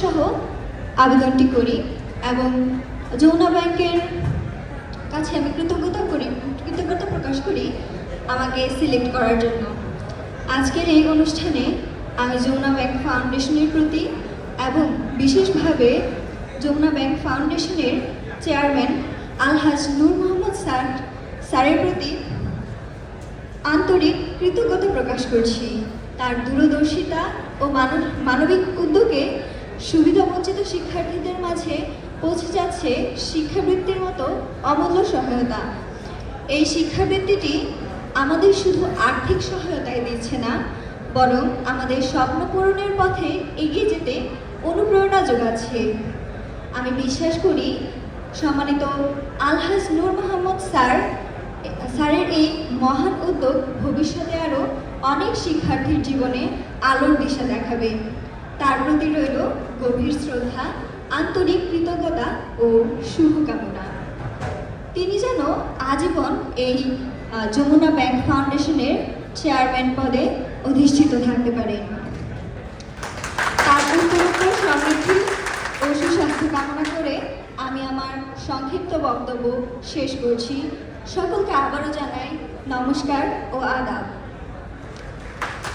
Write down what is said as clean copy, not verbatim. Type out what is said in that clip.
সহ আবেদনটি করি এবং যমুনা ব্যাংকের কাছে আমি কৃতজ্ঞতা প্রকাশ করি আমাকে সিলেক্ট করার জন্য। আজকের এই অনুষ্ঠানে আমি যমুনা ব্যাংক ফাউন্ডেশনের প্রতি এবং বিশেষভাবে যমুনা ব্যাংক ফাউন্ডেশনের চেয়ারম্যান আলহাজ নূর মোহাম্মদ স্যারের প্রতি আন্তরিক কৃতজ্ঞতা প্রকাশ করছি। তার দূরদর্শিতা ও মানবিক উদ্যোগে সুবিধাবঞ্চিত শিক্ষার্থীদের মাঝে পৌঁছে যাচ্ছে শিক্ষাবৃত্তির মতো অমূল্য সহায়তা। এই শিক্ষাবৃত্তিটি আমাদের শুধু আর্থিক সহায়তায় দিচ্ছে না, বরং আমাদের স্বপ্ন পূরণের পথে এগিয়ে যেতে অনুপ্রেরণা যোগাচ্ছে। আমি বিশ্বাস করি সম্মানিত আলহাজ নূর মোহাম্মদ স্যারের এই মহান উদ্যোগ ভবিষ্যতে আরও অনেক শিক্ষার্থীর জীবনে আলোর দিশা দেখাবে। তার প্রতি রইল গভীর শ্রদ্ধা, আন্তরিক কৃতজ্ঞতা ও শুভকামনা। তিনি যেন আজীবন এই যমুনা ব্যাংক ফাউন্ডেশনের চেয়ারম্যান পদে অধিষ্ঠিত থাকতে পারেন। তার উত্তরোত্তর সমৃদ্ধি ও সুস্বাস্থ্য কামনা করে আমি আমার সংক্ষিপ্ত বক্তব্য শেষ করছি। সকলকে আবারও জানাই নমস্কার ও আদাব।